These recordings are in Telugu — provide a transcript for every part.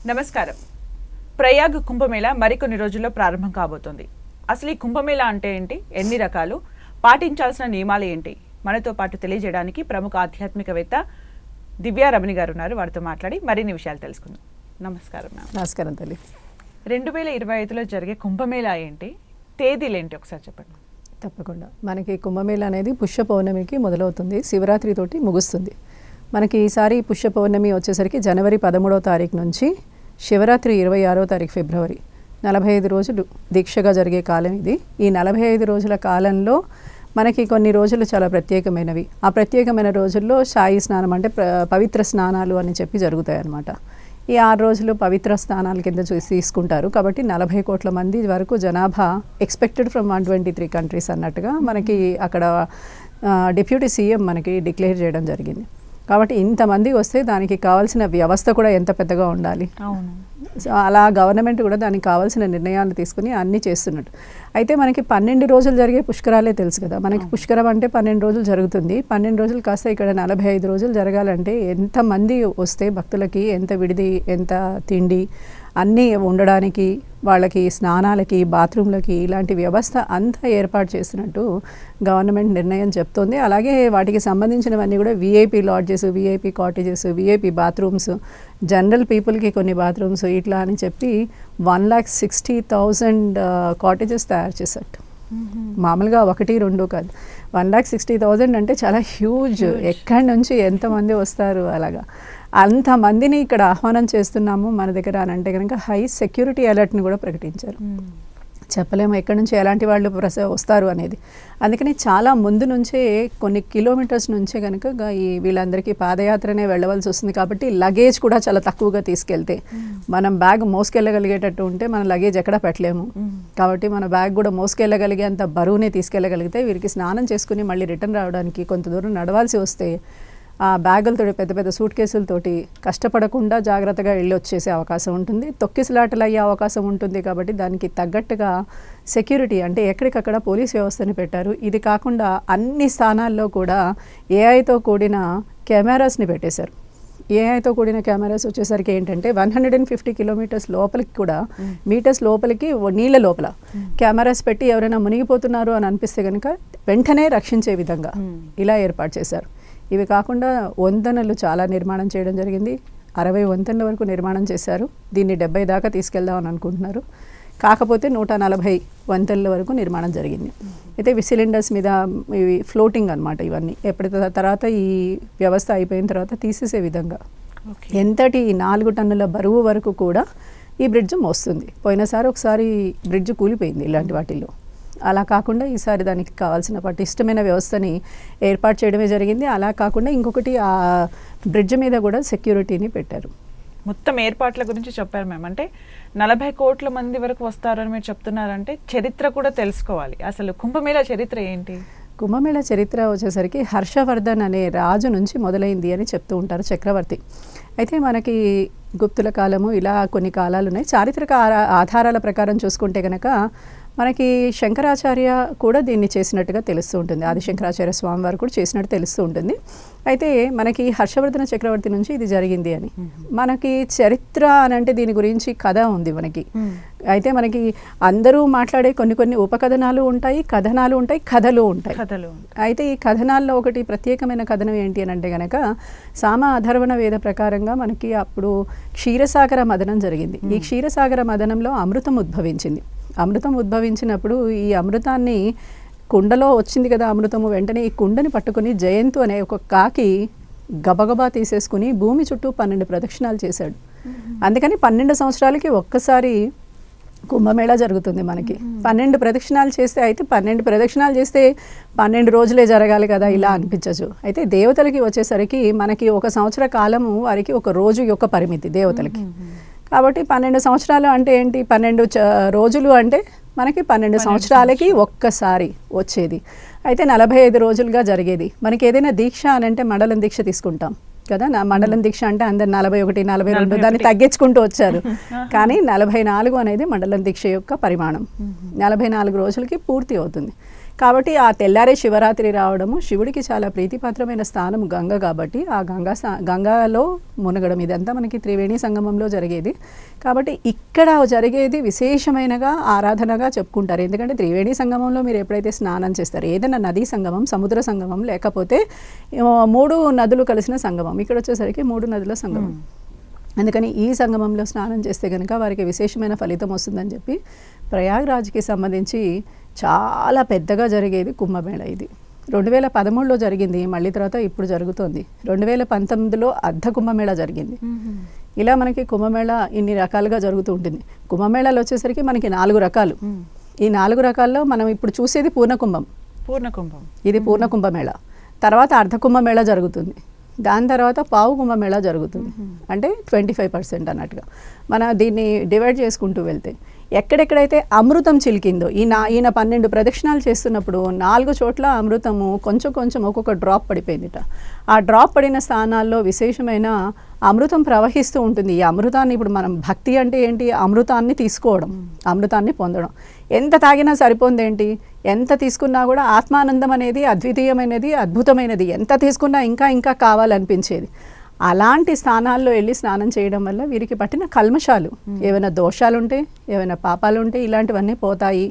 నమస్కారం. ప్రయాగ్ కుంభమేళా మరికొన్ని రోజుల్లో ప్రారంభం కాబోతోంది. అసలు ఈ కుంభమేళా అంటే ఏంటి, ఎన్ని రకాలు, పాటించాల్సిన నియమాలు ఏంటి, మనతో పాటు తెలియజేయడానికి ప్రముఖ ఆధ్యాత్మికవేత్త దివ్యా రమణి గారు ఉన్నారు. వారితో మాట్లాడి మరిన్ని విషయాలు తెలుసుకుందాం. నమస్కారం మ్యామ్. నమస్కారం తల్లి. 2025లో జరిగే కుంభమేళా ఏంటి, తేదీలు ఏంటి ఒకసారి చెప్పండి. తప్పకుండా. మనకి కుంభమేళా అనేది పుష్య పౌర్ణమికి మొదలవుతుంది, శివరాత్రితోటి ముగుస్తుంది. మనకి ఈసారి పుష్య పౌర్ణమి వచ్చేసరికి జనవరి 13వ తారీఖు నుంచి శివరాత్రి 26వ తారీఖు ఫిబ్రవరి 45 రోజులు దీక్షగా జరిగే కాలం ఇది. ఈ 45 రోజుల కాలంలో మనకి కొన్ని రోజులు చాలా ప్రత్యేకమైనవి. ఆ ప్రత్యేకమైన రోజుల్లో శాయి స్నానం అంటే పవిత్ర స్నానాలు అని చెప్పి జరుగుతాయి అన్నమాట. ఈ 6 రోజులు పవిత్ర స్నానాల కింద తీసుకుంటారు. కాబట్టి 40 కోట్ల మంది వరకు జనాభా ఎక్స్పెక్టెడ్ ఫ్రమ్ 123 కంట్రీస్ అన్నట్టుగా మనకి అక్కడ డిప్యూటీ సీఎం మనకి డిక్లేర్ చేయడం జరిగింది. కాబట్టి ఇంతమంది వస్తే దానికి కావాల్సిన వ్యవస్థ కూడా ఎంత పెద్దగా ఉండాలి. సో అలా గవర్నమెంట్ కూడా దానికి కావాల్సిన నిర్ణయాలు తీసుకుని అన్నీ చేస్తున్నట్టు. అయితే మనకి 12 రోజులు జరిగే పుష్కరాలే తెలుసు కదా. మనకి పుష్కరం అంటే 12 రోజులు జరుగుతుంది. 12 రోజులు కాస్త ఇక్కడ 45 రోజులు జరగాలంటే ఎంతమంది వస్తే భక్తులకి ఎంత విడిది, ఎంత తిండి అన్నీ ఉండడానికి, వాళ్ళకి స్నానాలకి, బాత్రూంలకి ఇలాంటి వ్యవస్థ అంతా ఏర్పాటు చేసినట్టు గవర్నమెంట్ నిర్ణయం చెప్తోంది. అలాగే వాటికి సంబంధించినవన్నీ కూడా VIP lodges, VIP cottages, VIP bathrooms, general పీపుల్కి కొన్ని బాత్రూమ్స్ ఇట్లా అని చెప్పి 1,60,000 కాటేజెస్ తయారు చేశారు. మామూలుగా 1-2 కాదు, 1,60,000 అంటే చాలా హ్యూజ్. ఎక్కడి నుంచి ఎంతమంది వస్తారు అలాగా. అంతమందిని ఇక్కడ ఆహ్వానం చేస్తున్నాము మన దగ్గర అని అంటే కనుక హై సెక్యూరిటీ అలర్ట్ని కూడా ప్రకటించారు. చెప్పలేము ఎక్కడి నుంచి ఎలాంటి వాళ్ళు వస్తారు అనేది. అందుకని చాలా ముందు నుంచే కొన్ని కిలోమీటర్స్ నుంచే కనుక ఈ వీళ్ళందరికీ పాదయాత్రనే వెళ్ళవలసి వస్తుంది. కాబట్టి లగేజ్ కూడా చాలా తక్కువగా తీసుకెళ్తే మనం బ్యాగ్ మోసుకెళ్ళగలిగేటట్టు ఉంటే మన లగేజ్ ఎక్కడ పెట్టలేము. కాబట్టి మన బ్యాగ్ కూడా మోసుకెళ్ళగలిగే అంత బరువునే తీసుకెళ్ళగలిగితే వీరికి స్నానం చేసుకుని మళ్ళీ రిటర్న్ రావడానికి కొంత దూరం నడవాల్సి వస్తే ఆ బ్యాగులతోటి, పెద్ద పెద్ద సూట్ కేసులతోటి కష్టపడకుండా జాగ్రత్తగా వెళ్ళి వచ్చేసే అవకాశం ఉంటుంది. తొక్కిసలాటలు అయ్యే అవకాశం ఉంటుంది. కాబట్టి దానికి తగ్గట్టుగా సెక్యూరిటీ అంటే ఎక్కడికక్కడ పోలీస్ వ్యవస్థని పెట్టారు. ఇది కాకుండా అన్ని స్థానాల్లో కూడా ఏఐతో కూడిన కెమెరాస్ని పెట్టేశారు. ఏఐతో కూడిన కెమెరాస్ వచ్చేసరికి ఏంటంటే 150 కిలోమీటర్స్ లోపలికి కూడా, మీటర్స్ లోపలికి, నీళ్ళ లోపల కెమెరాస్ పెట్టి ఎవరైనా మునిగిపోతున్నారు అని అనిపిస్తే కనుక వెంటనే రక్షించే విధంగా ఇలా ఏర్పాటు చేశారు. ఇవి కాకుండా వంతెనలు చాలా నిర్మాణం చేయడం జరిగింది. 60 వంతెనల వరకు నిర్మాణం చేశారు. దీన్ని 70 దాకా తీసుకెళ్దామని అనుకుంటున్నారు. కాకపోతే 140 వంతెనల వరకు నిర్మాణం జరిగింది. అయితే సిలిండర్స్ మీద ఇవి ఫ్లోటింగ్ అనమాట. ఇవన్నీ ఎప్పటి తర్వాత ఈ వ్యవస్థ అయిపోయిన తర్వాత తీసేసే విధంగా ఎంతటి 4 టన్నుల బరువు వరకు కూడా ఈ బ్రిడ్జ్ మోస్తుంది. పోయినసారి ఒకసారి బ్రిడ్జ్ కూలిపోయింది ఇలాంటి వాటిల్లో. అలా కాకుండా ఈసారి దానికి కావాల్సిన పటిష్టమైన వ్యవస్థని ఏర్పాటు చేయడమే జరిగింది. అలా కాకుండా ఇంకొకటి ఆ బ్రిడ్జ్ మీద కూడా సెక్యూరిటీని పెట్టారు. మొత్తం ఏర్పాట్ల గురించి చెప్పారు మ్యామ్. అంటే 40 కోట్ల మంది వరకు వస్తారని మీరు చెప్తున్నారంటే చరిత్ర కూడా తెలుసుకోవాలి. అసలు కుంభమేళా చరిత్ర ఏంటి? కుంభమేళా చరిత్ర వచ్చేసరికి హర్షవర్ధన్ అనే రాజు నుంచి మొదలైంది అని చెప్తూ ఉంటారు, చక్రవర్తి. అయితే మనకి గుప్తుల కాలము ఇలా కొన్ని కాలాలు ఉన్నాయి. చారిత్రక ఆధారాల ప్రకారం చూసుకుంటే కనుక మనకి శంకరాచార్య కూడా దీన్ని చేసినట్టుగా తెలుస్తూ ఉంటుంది. ఆది శంకరాచార్య స్వామి వారు కూడా చేసినట్టు తెలుస్తూ ఉంటుంది. అయితే మనకి హర్షవర్ధన చక్రవర్తి నుంచి ఇది జరిగింది అని మనకి చరిత్ర అని అంటే దీని గురించి కథ ఉంది మనకి. అయితే మనకి అందరూ మాట్లాడే కొన్ని ఉపకథనాలు ఉంటాయి, కథనాలు ఉంటాయి, కథలు ఉంటాయి. అయితే ఈ కథనాల్లో ఒకటి ప్రత్యేకమైన కథనం ఏంటి అని అంటే కనుక సామ అధర్వణ వేద ప్రకారంగా మనకి అప్పుడు క్షీరసాగర మదనం జరిగింది. ఈ క్షీరసాగర మదనంలో అమృతం ఉద్భవించింది. అమృతం ఉద్భవించినప్పుడు ఈ అమృతాన్ని కుండలో వచ్చింది కదా అమృతము, వెంటనే ఈ కుండని పట్టుకుని జయంతు అనే ఒక కాకి గబగబా తీసేసుకుని భూమి చుట్టూ 12 ప్రదక్షిణాలు చేశాడు. అందుకని 12 సంవత్సరాలకి ఒక్కసారి కుంభమేళా జరుగుతుంది మనకి. 12 ప్రదక్షిణాలు చేస్తే, అయితే 12 ప్రదక్షిణాలు చేస్తే 12 రోజులే జరగాలి కదా ఇలా అనిపించచ్చు. అయితే దేవతలకి వచ్చేసరికి మనకి 1 సంవత్సర కాలము వారికి 1 రోజు యొక్క పరిమితి దేవతలకి. కాబట్టి 12 సంవత్సరాలు అంటే ఏంటి, 12 రోజులు అంటే మనకి 12 సంవత్సరాలకి ఒక్కసారి వచ్చేది. అయితే 45 రోజులుగా జరిగేది. మనకి ఏదైనా దీక్ష అని అంటే మండలం దీక్ష తీసుకుంటాం కదా. మండలం దీక్ష అంటే అందరు 41, 42 దాన్ని తగ్గించుకుంటూ వచ్చారు. కానీ 44 అనేది మండలం దీక్ష యొక్క పరిమాణం. 44 రోజులకి పూర్తి అవుతుంది. కాబట్టి ఆ తెల్లారే శివరాత్రి రావడము శివుడికి చాలా ప్రీతిపాత్రమైన స్థానం గంగ కాబట్టి ఆ గంగాలో మునగడం ఇదంతా మనకి త్రివేణి సంగమంలో జరిగేది. కాబట్టి ఇక్కడ జరిగేది విశేషమైనగా ఆరాధనగా చెప్పుకుంటారు. ఎందుకంటే త్రివేణి సంగమంలో మీరు ఎప్పుడైతే స్నానం చేస్తారో ఏదైనా నదీ సంగమం, సముద్ర సంగమం, లేకపోతే 3 నదులు కలిసిన సంగమం, ఇక్కడ వచ్చేసరికి 3 నదుల సంగమం. అందుకని ఈ సంగమంలో స్నానం చేస్తే కనుక వారికి విశేషమైన ఫలితం వస్తుందని చెప్పి ప్రయాగ్రాజ్కి సంబంధించి చాలా పెద్దగా జరిగేది కుంభమేళ. ఇది 2013లో జరిగింది, మళ్ళీ తర్వాత ఇప్పుడు జరుగుతోంది. 2019లో అర్ధ కుంభమేళ జరిగింది. ఇలా మనకి కుంభమేళ ఇన్ని రకాలుగా జరుగుతూ ఉంటుంది. కుంభమేళాలు వచ్చేసరికి మనకి 4 రకాలు. ఈ 4 రకాల్లో మనం ఇప్పుడు చూసేది పూర్ణకుంభం. ఇది పూర్ణ కుంభమేళ. తర్వాత అర్ధ కుంభమేళ జరుగుతుంది. దాని తర్వాత పావు కుంభమేళ జరుగుతుంది. అంటే 25% అన్నట్టుగా మన దీన్ని డివైడ్ చేసుకుంటూ వెళ్తే ఎక్కడెక్కడైతే అమృతం చిలికిందో ఈయన 12 ప్రదక్షిణాలు చేస్తున్నప్పుడు 4 చోట్ల అమృతము కొంచెం కొంచెం ఒక్కొక్క డ్రాప్ పడిపోయిందిట. ఆ డ్రాప్ పడిన స్థానాల్లో విశేషమైన అమృతం ప్రవహిస్తూ ఉంటుంది. ఈ అమృతాన్ని ఇప్పుడు మనం భక్తి అంటే ఏంటి, అమృతాన్ని తీసుకోవడం, అమృతాన్ని పొందడం. ఎంత తాగినా సరిపోందేంటి, ఎంత తీసుకున్నా కూడా ఆత్మానందం అనేది అద్వితీయమైనది, అద్భుతమైనది. ఎంత తీసుకున్నా ఇంకా ఇంకా కావాలనిపించేది. అలాంటి స్థానాల్లో వెళ్ళి స్నానం చేయడం వల్ల వీరికి పట్టిన కల్మషాలు, ఏమైనా దోషాలుంటే, ఏమైనా పాపాలుంటే ఇలాంటివన్నీ పోతాయి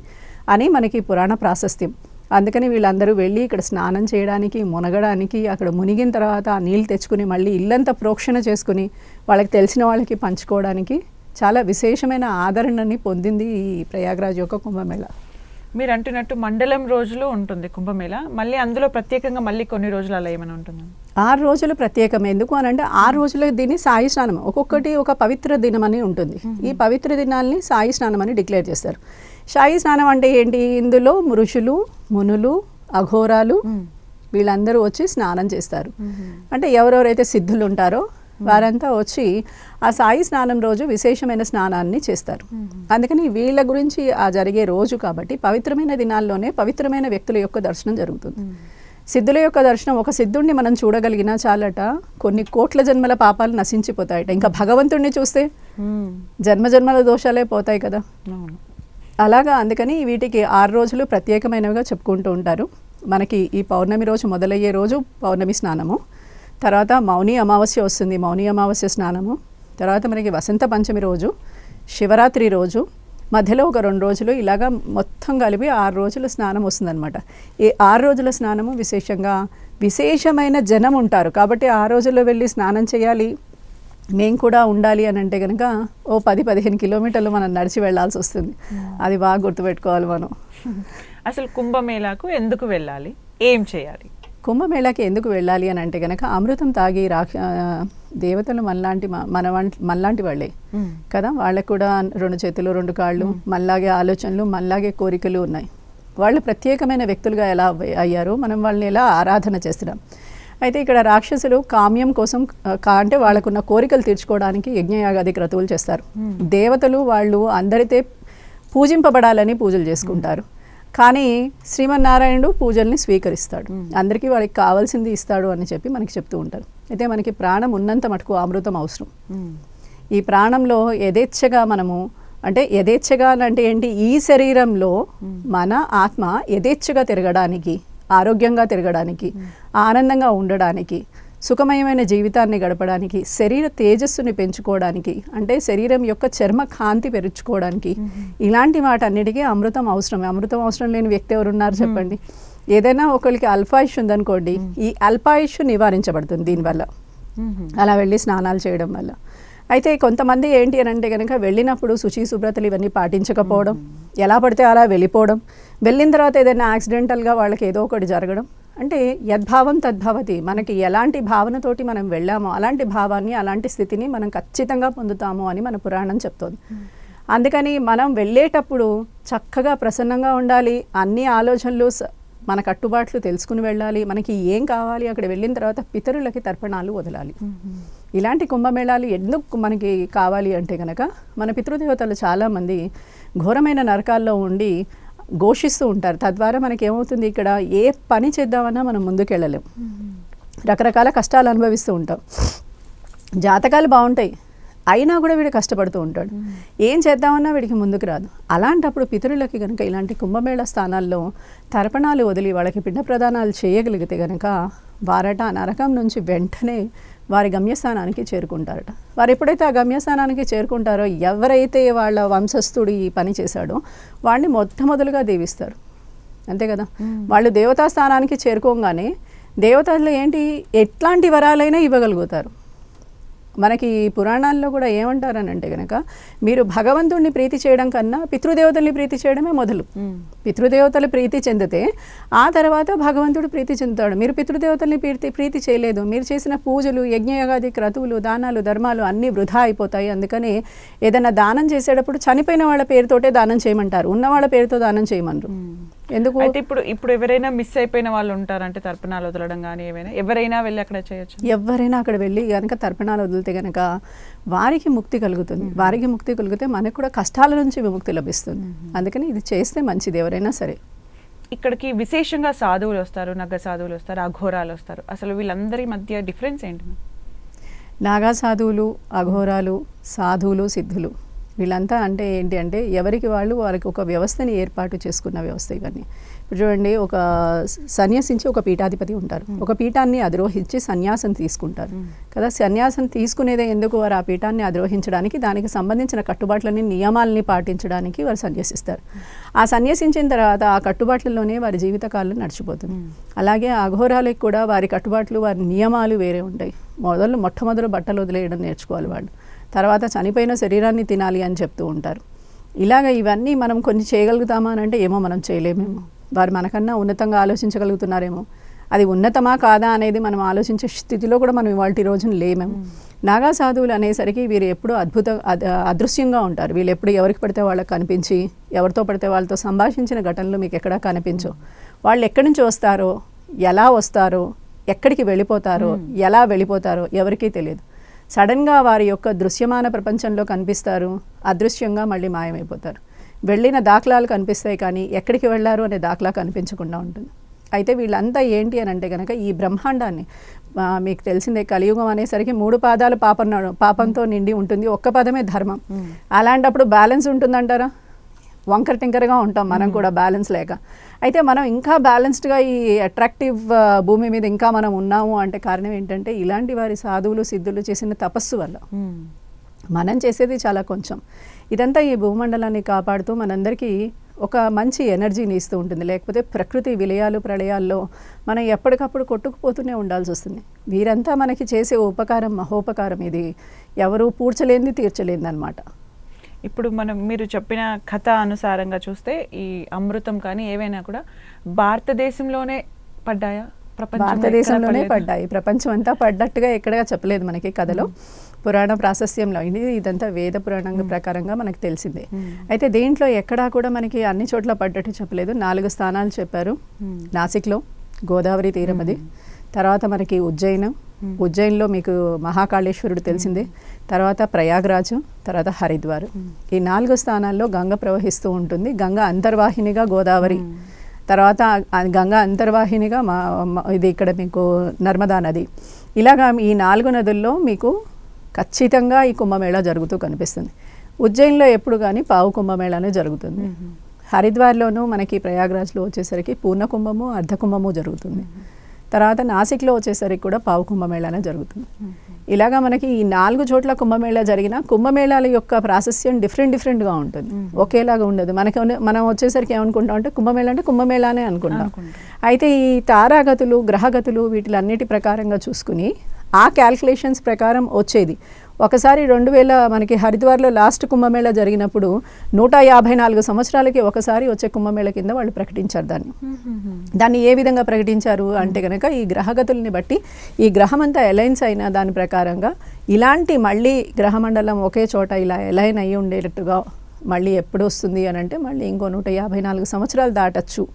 అని మనకి పురాణ ప్రాశస్త్యం. అందుకని వీళ్ళందరూ వెళ్ళి ఇక్కడ స్నానం చేయడానికి, మునగడానికి, అక్కడ మునిగిన తర్వాత ఆ నీళ్ళు తెచ్చుకుని మళ్ళీ ఇల్లంతా ప్రోక్షణ చేసుకుని వాళ్ళకి తెలిసిన వాళ్ళకి పంచుకోవడానికి చాలా విశేషమైన ఆదరణని పొందింది ఈ ప్రయాగ్రాజ్ యొక్క కుంభమేళ. మీరు అంటున్నట్టు మండలం రోజులు ఉంటుంది కుంభమేళ, మళ్ళీ అందులో ప్రత్యేకంగా మళ్ళీ కొన్ని రోజులు అలా ఏమైనా ఉంటుందా? 6 రోజులు ప్రత్యేకం. ఎందుకు అని అంటే 6 రోజులు దీన్ని సాయి స్నానం, ఒక్కొక్కటి ఒక పవిత్ర దినం అని ఉంటుంది. ఈ పవిత్ర దినాల్ని సాయి స్నానం అని డిక్లేర్ చేస్తారు. సాయి స్నానం అంటే ఏంటి, ఇందులో ఋషులు, మునులు, అఘోరాలు వీళ్ళందరూ వచ్చి స్నానం చేస్తారు. అంటే ఎవరెవరైతే సిద్ధులు ఉంటారో వారంతా వచ్చి ఆ సాయి స్నానం రోజు విశేషమైన స్నానాన్ని చేస్తారు. అందుకని వీళ్ళ గురించి ఆ జరిగే రోజు కాబట్టి పవిత్రమైన దినాల్లోనే పవిత్రమైన వ్యక్తుల యొక్క దర్శనం జరుగుతుంది. సిద్ధుల యొక్క దర్శనం, ఒక సిద్ధుడిని మనం చూడగలిగినా చాలట కొన్ని కోట్ల జన్మల పాపాలు నశించిపోతాయట. ఇంకా భగవంతుడిని చూస్తే జన్మజన్మల దోషాలే పోతాయి కదా. అలాగా అందుకని వీటికి 6 రోజులు ప్రత్యేకమైనవిగా చెప్పుకుంటూ ఉంటారు. మనకి ఈ పౌర్ణమి రోజు మొదలయ్యే రోజు పౌర్ణమి స్నానము, తర్వాత మౌని అమావాస్య వస్తుంది, మౌని అమావాస్య స్నానము, తర్వాత మనకి వసంత పంచమి రోజు, శివరాత్రి రోజు, మధ్యలో ఒక 2 రోజులు, ఇలాగా మొత్తం కలిపి 6 రోజుల స్నానం వస్తుందన్నమాట. ఈ 6 రోజుల స్నానము విశేషమైన జనం ఉంటారు కాబట్టి ఆ రోజుల్లో వెళ్ళి స్నానం చేయాలి, మేము కూడా ఉండాలి అని అంటే కనుక ఓ 10-15 కిలోమీటర్లు మనం నడిచి వెళ్ళాల్సి వస్తుంది. అది బాగా గుర్తుపెట్టుకోవాలి మనం. అసలు కుంభమేళాకు ఎందుకు వెళ్ళాలి, ఏం చేయాలి? కుంభమేళాకి ఎందుకు వెళ్ళాలి అని అంటే కనుక అమృతం తాగి దేవతలు మనలాంటి వాళ్ళే కదా, వాళ్ళకు కూడా 2 చేతులు 2 కాళ్ళు, మనలాగే ఆలోచనలు, మనలాగే కోరికలు ఉన్నాయి. వాళ్ళు ప్రత్యేకమైన వ్యక్తులుగా ఎలా అయ్యారో మనం వాళ్ళని ఎలా ఆరాధన చేస్తున్నాం. అయితే ఇక్కడ రాక్షసులు కామ్యం కోసం అంటే వాళ్ళకున్న కోరికలు తీర్చుకోవడానికి యజ్ఞయాగాది క్రతువులు చేస్తారు. దేవతలు వాళ్ళు అందరితో పూజింపబడాలని పూజలు చేసుకుంటారు. కానీ శ్రీమన్నారాయణుడు పూజల్ని స్వీకరిస్తాడు, అందరికీ వాళ్ళకి కావాల్సింది ఇస్తాడు అని చెప్పి మనకి చెప్తూ ఉంటారు. అయితే మనకి ప్రాణం ఉన్నంత మటుకు అమృతం అవసరం. ఈ ప్రాణంలో యథేచ్ఛగా మనము అంటే యథేచ్ఛగా అంటే ఏంటి, ఈ శరీరంలో మన ఆత్మ యథేచ్ఛగా తిరగడానికి, ఆరోగ్యంగా తిరగడానికి, ఆనందంగా ఉండడానికి, సుఖమయమైన జీవితాన్ని గడపడానికి, శరీర తేజస్సుని పెంచుకోవడానికి, అంటే శరీరం యొక్క చర్మ కాంతి పెంచుకోవడానికి, ఇలాంటి వాటన్నిటికీ అమృతం అవసరం. అమృతం అవసరం లేని వ్యక్తి ఎవరున్నారు చెప్పండి? ఏదైనా ఒకరికి అల్పాయుష్ ఉందనుకోండి, ఈ అల్పాయుష్ నివారించబడుతుంది దీనివల్ల, అలా వెళ్ళి స్నానాలు చేయడం వల్ల. అయితే కొంతమంది ఏంటి అని అంటే కనుక వెళ్ళినప్పుడు శుచి శుభ్రతలు ఇవన్నీ పాటించకపోవడం, ఎలా పడితే అలా వెళ్ళిపోవడం, వెళ్ళిన తర్వాత ఏదైనా యాక్సిడెంటల్గా వాళ్ళకి ఏదో ఒకటి జరగడం. అంటే యద్భావం తద్భవతి, మనకి ఎలాంటి భావనతోటి మనం వెళ్ళామో అలాంటి భావాన్ని, అలాంటి స్థితిని మనం ఖచ్చితంగా పొందుతాము అని మన పురాణం చెప్తోంది. అందుకని మనం వెళ్ళేటప్పుడు చక్కగా ప్రసన్నంగా ఉండాలి, అన్ని ఆలోచనలు మన కట్టుబాట్లు తెలుసుకుని వెళ్ళాలి. మనకి ఏం కావాలి అక్కడ వెళ్ళిన తర్వాత పితరులకి తర్పణాలు వదలాలి. ఇలాంటి కుంభమేళాలు ఎందుకు మనకి కావాలి అంటే కనుక మన పితృదేవతలు చాలామంది ఘోరమైన నరకాల్లో ఉండి ఘోషిస్తూ ఉంటారు. తద్వారా మనకి ఏమవుతుంది, ఇక్కడ ఏ పని చేద్దామన్నా మనం ముందుకెళ్ళలేం, రకరకాల కష్టాలు అనుభవిస్తూ ఉంటాం. జాతకాలు బాగుంటాయి, అయినా కూడా వీడు కష్టపడుతూ ఉంటాడు. ఏం చేద్దామన్నా వీడికి ముందుకు రాదు. అలాంటప్పుడు పితరులకి కనుక ఇలాంటి కుంభమేళ స్థానాల్లో తర్పణాలు వదిలి వాళ్ళకి పిండ ప్రదానాలు చేయగలిగితే కనుక వారట ఆ నరకం నుంచి వెంటనే వారి గమ్యస్థానానికి చేరుకుంటారట. వారు ఎప్పుడైతే ఆ గమ్యస్థానానికి చేరుకుంటారో ఎవరైతే వాళ్ళ వంశస్థుడు ఈ పని చేశాడో వాడిని మొట్టమొదలుగా దీవిస్తారు. అంతే కదా. వాళ్ళు దేవతా స్థానానికి చేరుకోగానే దేవతలు ఏంటి ఎట్లాంటి వరాలైనా ఇవ్వగలుగుతారు. మనకి పురాణాల్లో కూడా ఏమంటారని అంటే కనుక మీరు భగవంతుడిని ప్రీతి చేయడం కన్నా పితృదేవతల్ని ప్రీతి చేయడమే మొదలు. పితృదేవతలు ప్రీతి చెందితే ఆ తర్వాత భగవంతుడు ప్రీతి చెందుతాడు. మీరు పితృదేవతల్ని ప్రీతి చేయలేదు, మీరు చేసిన పూజలు యజ్ఞయాగాది క్రతువులు దానాలు ధర్మాలు అన్నీ వృధా అయిపోతాయి. అందుకని ఏదైనా దానం చేసేటప్పుడు చనిపోయిన వాళ్ళ పేరుతోటే దానం చేయమంటారు, ఉన్న వాళ్ళ పేరుతో దానం చేయమనరు. ఎందుకు? అయితే ఇప్పుడు ఎవరైనా మిస్ అయిపోయిన వాళ్ళు ఉంటారంటే తర్పణాలు వదలడం కానీ ఏమైనా ఎవరైనా వెళ్ళి అక్కడ చేయొచ్చు. ఎవరైనా అక్కడ వెళ్ళి కనుక తర్పణాలు వదిలితే కనుక వారికి ముక్తి కలుగుతుంది. వారికి ముక్తి కలిగితే మనకు కూడా కష్టాల నుంచి విముక్తి లభిస్తుంది. అందుకని ఇది చేస్తే మంచిది ఎవరైనా సరే. ఇక్కడికి విశేషంగా సాధువులు వస్తారు, నగ సాధువులు వస్తారు, అఘోరాలు వస్తారు. అసలు వీళ్ళందరి మధ్య డిఫరెన్స్ ఏంటి? నాగా సాధువులు, అఘోరాలు, సాధువులు, సిద్ధులు వీళ్ళంతా అంటే ఏంటి అంటే ఎవరికి వాళ్ళు వారికి ఒక వ్యవస్థని ఏర్పాటు చేసుకున్న వ్యవస్థ ఇవన్నీ. ఇప్పుడు చూడండి, ఒక సన్యాసించి ఒక పీఠాధిపతి ఉంటారు. ఒక పీఠాన్ని అధిరోహించి సన్యాసం తీసుకుంటారు కదా. సన్యాసం తీసుకునేదే ఎందుకు? వారు ఆ పీఠాన్ని అధిరోహించడానికి, దానికి సంబంధించిన కట్టుబాట్లని నియమాలని పాటించడానికి వారు సన్యసిస్తారు. ఆ సన్యసించిన తర్వాత ఆ కట్టుబాట్లలోనే వారి జీవితకాలం నడిచిపోతుంది. అలాగే అఘోరాలకు కూడా వారి కట్టుబాట్లు, వారి నియమాలు వేరే ఉంటాయి. మొట్టమొదలు బట్టలు వదిలేయడం నేర్చుకోవాలి వాళ్ళు. తర్వాత చనిపోయిన శరీరాన్ని తినాలి అని చెప్తూ ఉంటారు. ఇలాగ ఇవన్నీ మనం కొన్ని చేయగలుగుతామా అని అంటే ఏమో మనం చేయలేమేమో. వారు మనకన్నా ఉన్నతంగా ఆలోచించగలుగుతున్నారేమో. అది ఉన్నతమా కాదా అనేది మనం ఆలోచించే స్థితిలో కూడా మనం ఇవాళ రోజున లేమేమో. నాగా సాధువులు అనేసరికి వీరు ఎప్పుడూ అదృశ్యంగా ఉంటారు. వీళ్ళు ఎప్పుడు ఎవరికి పడితే వాళ్ళకి కనిపించి ఎవరితో పడితే వాళ్ళతో సంభాషించిన ఘటనలు మీకు ఎక్కడా కనిపించవు. వాళ్ళు ఎక్కడి నుంచి వస్తారో, ఎలా వస్తారో, ఎక్కడికి వెళ్ళిపోతారో, ఎలా వెళ్ళిపోతారో ఎవరికీ తెలియదు. సడన్గా వారి యొక్క దృశ్యమాన ప్రపంచంలో కనిపిస్తారు, అదృశ్యంగా మళ్ళీ మాయమైపోతారు. వెళ్ళిన దాఖలాలు కనిపిస్తాయి కానీ ఎక్కడికి వెళ్ళారు అనే దాఖలా కనిపించకుండా ఉంటుంది. అయితే వీళ్ళంతా ఏంటి అని అంటే కనుక ఈ బ్రహ్మాండాన్ని, మీకు తెలిసిందే కలియుగం అనేసరికి 3 పాదాలు పాపంతో నిండి ఉంటుంది, ఒక్క పదమే ధర్మం. అలాంటప్పుడు బ్యాలెన్స్ ఉంటుందంటారా? వంకర టింకరగా ఉంటాం మనం కూడా బ్యాలెన్స్ లేక. అయితే మనం ఇంకా బ్యాలెన్స్డ్గా ఈ అట్రాక్టివ్ భూమి మీద ఇంకా మనం ఉన్నాము అంటే కారణం ఏంటంటే ఇలాంటి వారి సాధువులు సిద్ధులు చేసిన తపస్సు వల్ల. మనం చేసేది చాలా కొంచెం. ఇదంతా ఈ భూమండలాన్ని కాపాడుతూ మనందరికీ ఒక మంచి ఎనర్జీని ఇస్తూ ఉంటుంది. లేకపోతే ప్రకృతి విలయాలు ప్రళయాల్లో మనం ఎప్పటికప్పుడు కొట్టుకుపోతూనే ఉండాల్సి వస్తుంది. వీరంతా మనకి చేసే ఉపకారం మహోపకారం, ఇది ఎవరు పూడ్చలేనిది తీర్చలేనిది అనమాట. ఇప్పుడు మీరు చెప్పిన కథ అనుసారంగా చూస్తే ఈ అమృతం కానీ ఏవైనా కూడా భారతదేశంలోనే పడ్డాయా? భారతదేశంలోనే పడ్డాయి. ప్రపంచం అంతా పడ్డట్టుగా ఎక్కడా చెప్పలేదు మనకి కథలో. పురాణ ప్రాశస్యంలో ఇదంతా వేద పురాణం ప్రకారంగా మనకు తెలిసిందే. అయితే దీంట్లో ఎక్కడా కూడా మనకి అన్ని చోట్ల పడ్డట్టు చెప్పలేదు. 4 స్థానాలు చెప్పారు. నాసిక్లో గోదావరి తీరం అది. తర్వాత మనకి ఉజ్జయిన్లో మీకు మహాకాళేశ్వరుడు తెలిసిందే. తర్వాత ప్రయాగ్రాజు, తర్వాత హరిద్వార్. ఈ 4 స్థానాల్లో గంగ ప్రవహిస్తూ ఉంటుంది. గంగ అంతర్వాహినిగా గోదావరి, తర్వాత గంగా అంతర్వాహినిగా ఇది ఇక్కడ మీకు నర్మదా నది. ఇలాగా ఈ 4 నదుల్లో మీకు ఖచ్చితంగా ఈ కుంభమేళా జరుగుతూ కనిపిస్తుంది. ఉజ్జయిన్లో ఎప్పుడు కానీ పావు కుంభమేళానే జరుగుతుంది. హరిద్వార్లోనూ మనకి ప్రయాగ్రాజ్లో వచ్చేసరికి పూర్ణ కుంభము, అర్ధ కుంభము జరుగుతుంది. తర్వాత నాసిక్లో వచ్చేసరికి కూడా పావు కుంభమేళానే జరుగుతుంది. ఇలాగా మనకి ఈ 4 చోట్ల కుంభమేళా జరిగిన కుంభమేళాల యొక్క ప్రాశస్యం డిఫరెంట్గా ఉంటుంది, ఒకేలాగా ఉండదు. మనం వచ్చేసరికి ఏమనుకుంటాం అంటే కుంభమేళా అంటే కుంభమేళానే అనుకుంటాం. అయితే ఈ తారాగతులు, గ్రహగతులు వీటిలన్నిటి ప్రకారంగా చూసుకుని ఆ క్యాల్కులేషన్స్ ప్రకారం వచ్చేది. ఒకసారి 2000 మనకి హరిద్వార్లో లాస్ట్ కుంభమేళా జరిగినప్పుడు 154 సంవత్సరాలకి ఒకసారి వచ్చే కుంభమేళా కింద వాళ్ళు ప్రకటించారు దాన్ని. ఏ విధంగా ప్రకటించారు అంటే కనుక ఈ గ్రహగతుల్ని బట్టి ఈ గ్రహమంతా అలైన్స్ అయిన దాని ప్రకారంగా ఇలాంటి మళ్ళీ గ్రహమండలం ఒకే చోట ఇలా అలైన్ అయ్యి ఉండేటట్టుగా మళ్ళీ ఎప్పుడు వస్తుంది అని అంటే మళ్ళీ ఇంకో 154 సంవత్సరాలు దాటచ్చు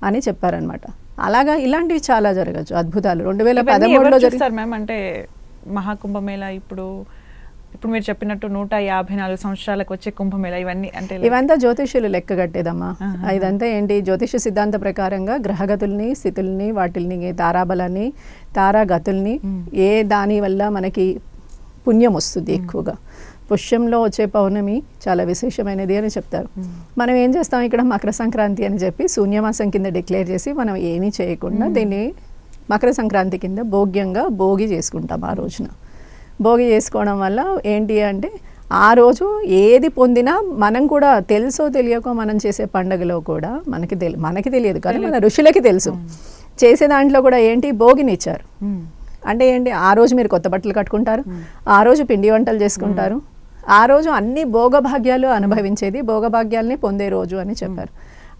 అని చెప్పారనమాట. అలాగా ఇలాంటివి చాలా జరగచ్చు, అద్భుతాలు. 2013లో జరిగారు మ్యామ్. అంటే మహాకుంభమేళా ఇప్పుడు మీరు చెప్పినట్టు 154 సంవత్సరాలకు వచ్చే కుంభమేళా ఇవంతా జ్యోతిష్యులు లెక్క కట్టేదమ్మా. ఇదంతా ఏంటి, జ్యోతిష సిద్ధాంత ప్రకారంగా గ్రహగతుల్ని, స్థితుల్ని, వాటిల్ని, తారాబలాన్ని, తారాగతుల్ని ఏ దాని వల్ల మనకి పుణ్యం వస్తుంది ఎక్కువగా. పుష్యంలో వచ్చే పౌర్ణమి చాలా విశేషమైనది అని చెప్తారు. మనం ఏం చేస్తాం ఇక్కడ మకర సంక్రాంతి అని చెప్పి శూన్యమాసం కింద డిక్లేర్ చేసి మనం ఏమీ చేయకుండా దీన్ని మకర సంక్రాంతి కింద భోగ్యంగా భోగి చేసుకుంటాం. ఆ రోజున భోగి చేసుకోవడం వల్ల ఏంటి అంటే ఆ రోజు ఏది పొందినా మనం కూడా తెలుసో తెలియకో మనం చేసే పండుగలో కూడా మనకి తెలియదు కానీ మన ఋషులకి తెలుసు. చేసే దాంట్లో కూడా ఏంటి భోగిని ఇచ్చారు అంటే ఏంటి, ఆ రోజు మీరు కొత్త బట్టలు కట్టుకుంటారు, ఆ రోజు పిండి వంటలు చేసుకుంటారు, ఆ రోజు అన్ని భోగభాగ్యాలు అనుభవించేది, భోగభాగ్యాలని పొందే రోజు అని చెప్పారు.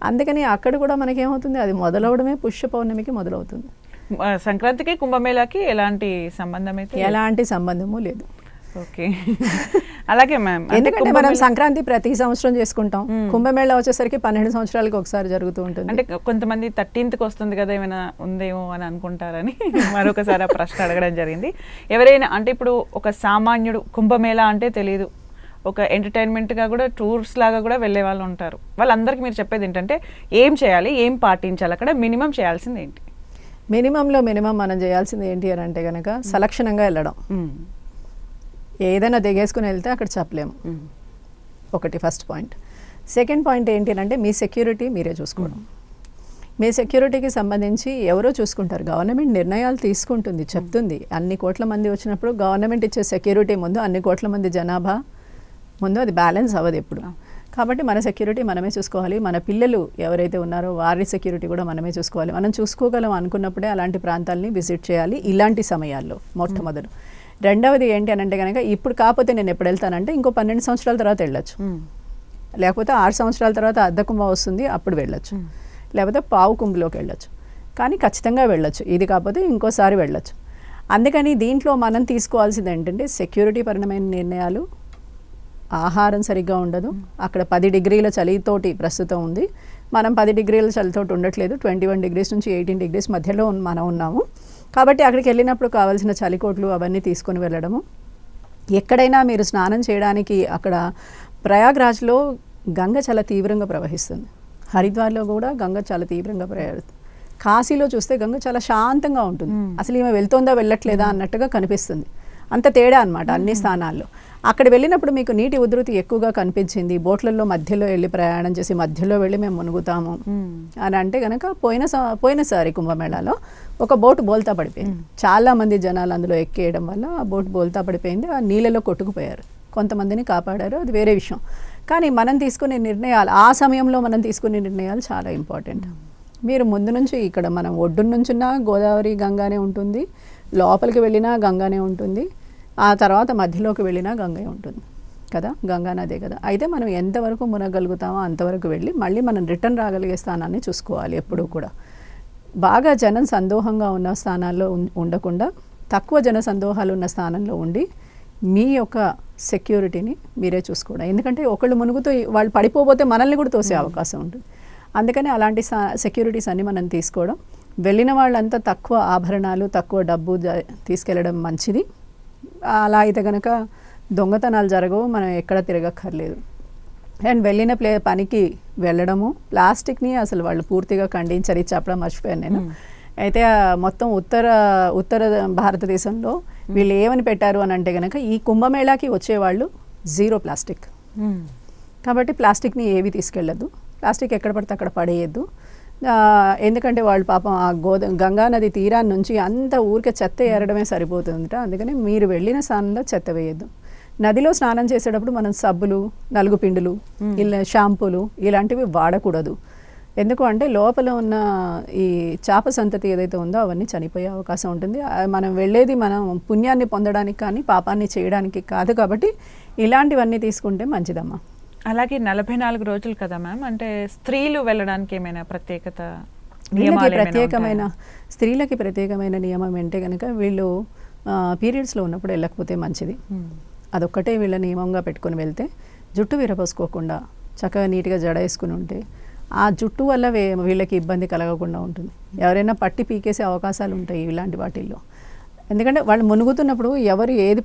అందుకని అక్కడ కూడా మనకేమవుతుంది, అది మొదలవడమే పుష్య పౌర్ణమికి మొదలవుతుంది. సంక్రాంతికి కుంభమేళాకి ఎలాంటి సంబంధం అయితే ఎలాంటి సంబంధము లేదు. ఓకే, అలాగే మ్యామ్. ఎందుకంటే మనం సంక్రాంతి ప్రతి సంవత్సరం చేసుకుంటాం, కుంభమేళా వచ్చేసరికి 12 సంవత్సరాలకు ఒకసారి జరుగుతూ ఉంటుంది. అంటే కొంతమంది 13th వస్తుంది కదా, ఏమైనా ఉందేమో అని అనుకుంటారని మరొకసారి ఆ ప్రశ్న అడగడం జరిగింది. ఎవరైనా అంటే ఇప్పుడు ఒక సామాన్యుడు కుంభమేళా అంటే తెలియదు, ఒక ఎంటర్టైన్మెంట్గా కూడా టూర్స్ లాగా కూడా వెళ్ళే వాళ్ళు ఉంటారు. వాళ్ళందరికీ మీరు చెప్పేది ఏంటంటే ఏం చేయాలి, ఏం పాటించాలి, అక్కడ మినిమం చేయాల్సింది ఏంటి? మినిమంలో మినిమం మనం చేయాల్సింది ఏంటి అని అంటే కనుక సలక్షణంగా వెళ్ళడం. ఏదైనా దిగేసుకుని వెళ్తే అక్కడ చెప్పలేము, ఒకటి ఫస్ట్ పాయింట్. సెకండ్ పాయింట్ ఏంటి అంటే మీ సెక్యూరిటీ మీరే చూసుకోవడం. మీ సెక్యూరిటీకి సంబంధించి ఎవరో చూసుకుంటారు, గవర్నమెంట్ నిర్ణయాలు తీసుకుంటుంది, చెప్తుంది. అన్ని కోట్ల మంది వచ్చినప్పుడు గవర్నమెంట్ ఇచ్చే సెక్యూరిటీ ముందు అన్ని కోట్ల మంది జనాభా ముందు అది బ్యాలెన్స్ అవ్వదు ఎప్పుడు. కాబట్టి మన సెక్యూరిటీ మనమే చూసుకోవాలి. మన పిల్లలు ఎవరైతే ఉన్నారో వారి సెక్యూరిటీ కూడా మనమే చూసుకోవాలి. మనం చూసుకోగలం అనుకున్నప్పుడే అలాంటి ప్రాంతాలని విజిట్ చేయాలి ఇలాంటి సమయాల్లో మొట్టమొదటి. రెండవది ఏంటి అని అంటే కనుక ఇప్పుడు కాకపోతే నేను ఎప్పుడు వెళ్తానంటే ఇంకో 12 సంవత్సరాల తర్వాత వెళ్ళొచ్చు, లేకపోతే 6 సంవత్సరాల తర్వాత అర్ధ కుంభ వస్తుంది అప్పుడు వెళ్ళొచ్చు, లేకపోతే పావు కుంభలోకి వెళ్ళొచ్చు. కానీ ఖచ్చితంగా వెళ్ళొచ్చు, ఇది కాకపోతే ఇంకోసారి వెళ్ళొచ్చు. అందుకని దీంట్లో మనం తీసుకోవాల్సింది ఏంటంటే సెక్యూరిటీ పరమైన నిర్ణయాలు. ఆహారం సరిగ్గా ఉండదు, అక్కడ 10 డిగ్రీల చలితోటి ప్రస్తుతం ఉంది, మనం 10 డిగ్రీల చలితోటి ఉండట్లేదు, 21 డిగ్రీస్ నుంచి 18 డిగ్రీస్ మధ్యలో మనం ఉన్నాము. కాబట్టి అక్కడికి వెళ్ళినప్పుడు కావాల్సిన చలికోట్లు అవన్నీ తీసుకొని వెళ్ళడము. ఎక్కడైనా మీరు స్నానం చేయడానికి అక్కడ ప్రయాగ్రాజ్లో గంగ చాలా తీవ్రంగా ప్రవహిస్తుంది, హరిద్వార్లో కూడా గంగ చాలా తీవ్రంగా ప్రవహిస్తుంది, కాశీలో చూస్తే గంగ చాలా శాంతంగా ఉంటుంది, అసలు ఈమె వెళ్తోందా వెళ్ళట్లేదా అన్నట్టుగా కనిపిస్తుంది. అంత తేడా అనమాట అన్ని స్థానాల్లో. అక్కడ వెళ్ళినప్పుడు మీకు నీటి ఉధృతి ఎక్కువగా కనిపించింది, బోట్లలో మధ్యలో వెళ్ళి ప్రయాణం చేసి మధ్యలో వెళ్ళి మేము మునుగుతాము అని అంటే కనుక పోయినసారి కుంభమేళాలో ఒక బోటు బోల్తా పడిపోయింది. చాలా మంది జనాలు అందులో ఎక్కేయడం వల్ల ఆ బోట్ బోల్తా పడిపోయింది, ఆ నీళ్ళలో కొట్టుకుపోయారు, కొంతమందిని కాపాడారు, అది వేరే విషయం. కానీ మనం తీసుకునే నిర్ణయాలు, ఆ సమయంలో మనం తీసుకునే నిర్ణయాలు చాలా ఇంపార్టెంట్. మీరు ముందు నుంచి ఇక్కడ మనం ఒడ్డు నుంచున్నా గోదావరి గంగానే ఉంటుంది, లోపలికి వెళ్ళినా గంగానే ఉంటుంది, ఆ తర్వాత మధ్యలోకి వెళ్ళినా గంగే ఉంటుంది కదా, గంగా నదే కదా. అయితే మనం ఎంతవరకు మునగలుగుతామో అంతవరకు వెళ్ళి మళ్ళీ మనం రిటర్న్ రాగలిగే స్థానాన్ని చూసుకోవాలి ఎప్పుడూ కూడా. బాగా జనం సందోహంగా ఉన్న స్థానాల్లో ఉండకుండా తక్కువ జన సందోహాలు ఉన్న స్థానంలో ఉండి మీ యొక్క సెక్యూరిటీని మీరే చూసుకోవడం. ఎందుకంటే ఒకళ్ళు మునుగుతూ వాళ్ళు పడిపోతే మనల్ని కూడా తోసే అవకాశం ఉంటుంది. అందుకని అలాంటి సెక్యూరిటీస్ అన్ని మనం తీసుకోవడం. వెళ్ళిన వాళ్ళంతా తక్కువ ఆభరణాలు తక్కువ డబ్బు తీసుకెళ్ళడం మంచిది. అలా అయితే కనుక దొంగతనాలు జరగవు, మనం ఎక్కడ తిరగక్కర్లేదు. అండ్ వెళ్ళిన పనికి వెళ్ళడము, ప్లాస్టిక్ని అసలు వాళ్ళు పూర్తిగా ఖండించారు, ఇది చెప్పడం మర్చిపోయాను నేను. అయితే మొత్తం ఉత్తర భారతదేశంలో వీళ్ళు ఏమని పెట్టారు అని అంటే కనుక ఈ కుంభమేళాకి వచ్చేవాళ్ళు 0 ప్లాస్టిక్. కాబట్టి ప్లాస్టిక్ని ఏవి తీసుకెళ్ళద్దు, ప్లాస్టిక్ ఎక్కడ పడితే అక్కడ పడేయద్దు. ఎందుకంటే వాళ్ళు పాపం ఆ గంగా నది తీరాన్ని నుంచి అంత ఊరికే చెత్త ఏరడమే సరిపోతుందట. అందుకని మీరు వెళ్ళిన స్థానంలో చెత్త వేయద్దు. నదిలో స్నానం చేసేటప్పుడు మనం సబ్బులు, నలుగు పిండులు, ఇలా షాంపూలు ఇలాంటివి వాడకూడదు. ఎందుకు అంటే లోపల ఉన్న ఈ చేప సంతతి ఏదైతే ఉందో అవన్నీ చనిపోయే అవకాశం ఉంటుంది. మనం వెళ్ళేది మనం పుణ్యాన్ని పొందడానికి కానీ పాపాన్ని చేయడానికి కాదు. కాబట్టి ఇలాంటివన్నీ తీసుకుంటే మంచిదమ్మా. అలాగే 44 రోజులు కదా మ్యామ్, అంటే స్త్రీలు వెళ్ళడానికి ఏమైనా ప్రత్యేకత? స్త్రీలకి ప్రత్యేకమైన నియమం అంటే కనుక వీళ్ళు పీరియడ్స్లో ఉన్నప్పుడు వెళ్ళకపోతే మంచిది. అదొక్కటే వీళ్ళ నియమంగా పెట్టుకొని వెళ్తే, జుట్టు విరపోసుకోకుండా చక్కగా నీట్గా జడ వేసుకుని ఉంటే ఆ జుట్టు వల్ల వీళ్ళకి ఇబ్బంది కలగకుండా ఉంటుంది. ఎవరైనా పట్టి పీకేసే అవకాశాలు ఉంటాయి ఇలాంటి వాటిల్లో. ఎందుకంటే వాళ్ళు మునుగుతున్నప్పుడు ఎవరు ఏది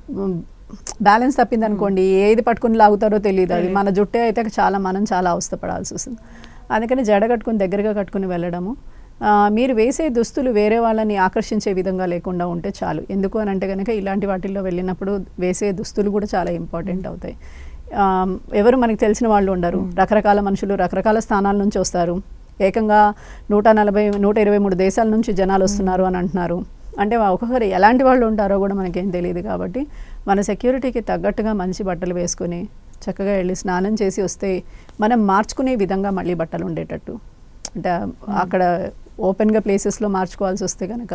బ్యాలెన్స్ తప్పింది అనుకోండి, ఏది పట్టుకుని లాగుతారో తెలియదు. అది మన జుట్టే అయితే మనం చాలా అవస్థపడాల్సి వస్తుంది. అందుకని జడ కట్టుకుని దగ్గరగా కట్టుకుని వెళ్ళడము. మీరు వేసే దుస్తులు వేరే వాళ్ళని ఆకర్షించే విధంగా లేకుండా ఉంటే చాలు. ఎందుకు అని అంటే కనుక ఇలాంటి వాటిల్లో వెళ్ళినప్పుడు వేసే దుస్తులు కూడా చాలా ఇంపార్టెంట్ అవుతాయి. ఎవరు మనకి తెలిసిన వాళ్ళు ఉండరు, రకరకాల మనుషులు రకరకాల స్థానాల నుంచి వస్తారు. ఏకంగా 123 దేశాల నుంచి జనాలు వస్తున్నారు అని అంటున్నారు. అంటే ఒక్కొక్కరు ఎలాంటి వాళ్ళు ఉంటారో కూడా మనకేం తెలియదు. కాబట్టి మన సెక్యూరిటీకి తగ్గట్టుగా మంచి బట్టలు వేసుకొని చక్కగా వెళ్ళి స్నానం చేసి వస్తే మనం మార్చుకునే విధంగా మళ్ళీ బట్టలు ఉండేటట్టు. అంటే అక్కడ ఓపెన్గా ప్లేసెస్లో మార్చుకోవాల్సి వస్తే కనుక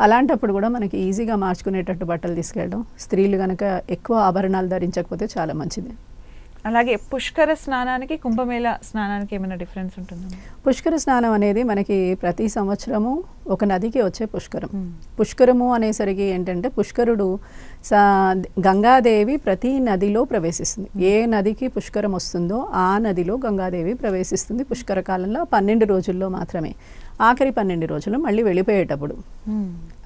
అలాంటప్పుడు కూడా మనకి ఈజీగా మార్చుకునేటట్టు బట్టలు తీసుకెళ్ళడం. స్త్రీలు కనుక ఎక్కువ ఆభరణాలు ధరించకపోతే చాలా మంచిది. అలాగే పుష్కర స్నానానికి కుంభమేళ స్నానానికి ఏమైనా డిఫరెన్స్ ఉంటుందా? పుష్కర స్నానం అనేది మనకి ప్రతి సంవత్సరము ఒక నదికి వచ్చే పుష్కరం. పుష్కరము అనేసరికి ఏంటంటే పుష్కరుడు గంగాదేవి ప్రతి నదిలో ప్రవేశిస్తుంది. ఏ నదికి పుష్కరం వస్తుందో ఆ నదిలో గంగాదేవి ప్రవేశిస్తుంది పుష్కర కాలంలో 12 రోజుల్లో మాత్రమే. ఆఖరి 12 రోజులు మళ్ళీ వెళ్ళిపోయేటప్పుడు.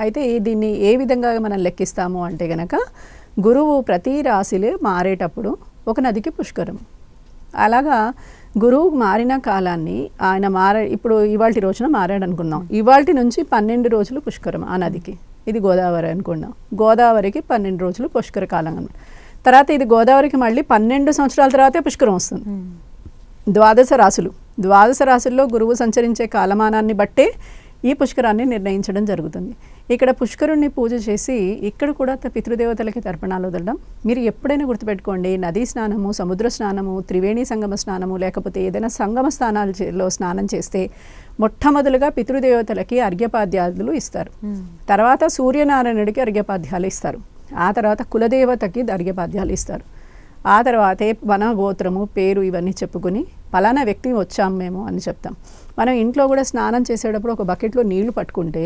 అయితే దీన్ని ఏ విధంగా మనం లెక్కిస్తాము అంటే గనక గురువు ప్రతి రాశిలో మారేటప్పుడు ఒక నదికి పుష్కరం. అలాగా గురువు మారిన కాలాన్ని ఆయన ఇప్పుడు ఇవాల్టి రోజున మారాడు అనుకుందాం. ఇవాల్టి నుంచి 12 రోజులు పుష్కరం ఆ నదికి. ఇది గోదావరి అనుకుందాం. గోదావరికి 12 రోజులు పుష్కర కాలం అన్నమాట. తర్వాత ఇది గోదావరికి మళ్ళీ 12 సంవత్సరాల తర్వాతే పుష్కరం వస్తుంది. 12 రాశుల్లో గురువు సంచరించే కాలమానాన్ని బట్టే ఈ పుష్కరాన్ని నిర్ణయించడం జరుగుతుంది. ఇక్కడ పుష్కరుణ్ణి పూజ చేసి ఇక్కడ కూడా పితృదేవతలకి తర్పణాలు వదలడం. మీరు ఎప్పుడైనా గుర్తుపెట్టుకోండి, నదీ స్నానము, సముద్ర స్నానము, త్రివేణి సంగమ స్నానము, లేకపోతే ఏదైనా సంగమ స్నానాలలో స్నానం చేస్తే మొట్టమొదలుగా పితృదేవతలకి అర్ఘ్యపాద్యాదులు ఇస్తారు. తర్వాత సూర్యనారాయణుడికి అర్ఘ్యపాద్యాలు ఇస్తారు. ఆ తర్వాత కులదేవతకి అర్ఘ్యపాద్యాలు ఇస్తారు. ఆ తర్వాతే మన గోత్రము, పేరు ఇవన్నీ చెప్పుకుని పలానా వ్యక్తి వచ్చాం మేము అని చెప్తాం. మనం ఇంట్లో కూడా స్నానం చేసేటప్పుడు ఒక బకెట్లో నీళ్లు పట్టుకుంటే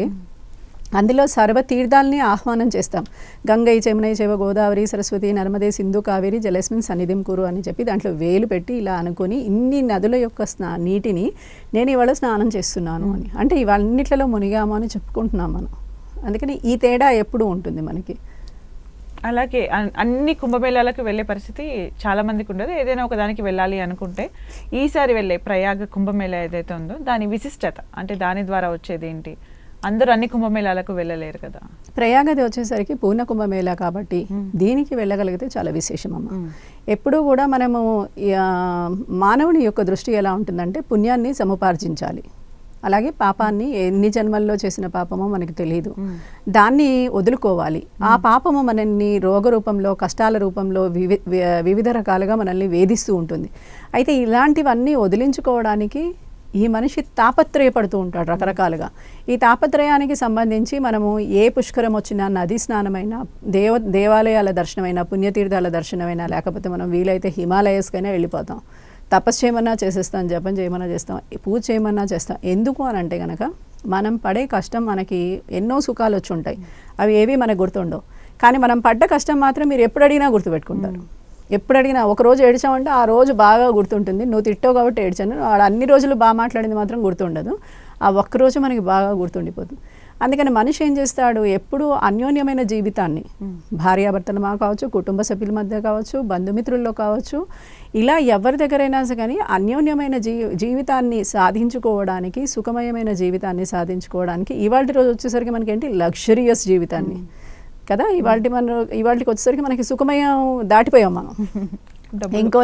అందులో సర్వ తీర్థాలని ఆహ్వానం చేస్తాం. గంగై యమునై చైవ గోదావరి సరస్వతి నర్మదే సింధు కావేరి జలస్మిన్ సన్నిధిం కురు అని చెప్పి దాంట్లో వేలు పెట్టి ఇలా అనుకొని ఇన్ని నదుల యొక్క నీటిని నేను ఇవాళ స్నానం చేస్తున్నాను అని, అంటే ఇవన్నిట్లలో మునిగాము అని చెప్పుకుంటున్నాం మనం. అందుకని ఈ తేడా ఎప్పుడు ఉంటుంది మనకి. అలాగే అన్ని కుంభమేళాలకు వెళ్ళే పరిస్థితి చాలా మందికి ఉండదు. ఏదైనా ఒక దానికి వెళ్ళాలి అనుకుంటే ఈసారి వెళ్ళే ప్రయాగ కుంభమేళ ఏదైతే ఉందో దాని విశిష్టత అంటే దాని ద్వారా వచ్చేది ఏంటి? అందరూ అన్ని కుంభమేళాలకు వెళ్ళలేరు కదా. ప్రయాగది వచ్చేసరికి పూర్ణ కుంభమేళ కాబట్టి దీనికి వెళ్ళగలిగితే చాలా విశేషం అమ్మ. ఎప్పుడూ కూడా మనము మానవుని యొక్క దృష్టి ఎలా ఉంటుందంటే పుణ్యాన్ని సముపార్జించాలి, అలాగే పాపాన్ని ఎన్ని జన్మల్లో చేసిన పాపమో మనకు తెలియదు, దాన్ని వదులుకోవాలి. ఆ పాపము మనల్ని రోగ రూపంలో, కష్టాల రూపంలో వివిధ రకాలుగా మనల్ని వేధిస్తూ ఉంటుంది. అయితే ఇలాంటివన్నీ వదిలించుకోవడానికి ఈ మనిషి తాపత్రయపడుతూ ఉంటాడు రకరకాలుగా. ఈ తాపత్రయానికి సంబంధించి మనము ఏ పుష్కరం వచ్చినా, నదీ స్నానమైనా, దేవాలయాల దర్శనమైనా, పుణ్యతీర్థాల దర్శనమైనా, లేకపోతే మనం వీలైతే హిమాలయస్కైనా వెళ్ళిపోతాం. తపస్సు చేయమన్నా చేసేస్తాం, జపం చేయమన్నా చేస్తాం, పూజ చేయమన్నా చేస్తాం. ఎందుకు అని అంటే కనుక మనం పడే కష్టం మనకి ఎన్నో సుఖాలు వచ్చి ఉంటాయి, అవి ఏవి మనకు గుర్తుండవు. కానీ మనం పడ్డ కష్టం మాత్రం మీరు ఎప్పుడు అడిగినా గుర్తుపెట్టుకుంటారు. ఎప్పుడు అడిగినా ఒకరోజు ఏడ్చామంటే ఆ రోజు బాగా గుర్తుంటుంది. నువ్వు తిట్టావు కాబట్టి ఏడ్చాను, వాడు అన్ని రోజులు బాగా మాట్లాడింది మాత్రం గుర్తుండదు. ఆ ఒక్కరోజు మనకి బాగా గుర్తుండిపోతుంది. అందుకని మనిషి ఏం చేస్తాడు, ఎప్పుడూ అన్యోన్యమైన జీవితాన్ని భార్యాభర్తలు కావచ్చు, కుటుంబ సభ్యుల మధ్య కావచ్చు, బంధుమిత్రుల్లో కావచ్చు, ఇలా ఎవరి దగ్గరైనా కానీ అన్యోన్యమైన జీవితాన్ని సాధించుకోవడానికి, సుఖమయమైన జీవితాన్ని సాధించుకోవడానికి ఇవాళ రోజు వచ్చేసరికి మనకి ఏంటి లగ్జరియస్ జీవితాన్ని కదా. ఇవాళకి వచ్చేసరికి మనకి సుఖమయం దాటిపోయాం మనం, ఇంకో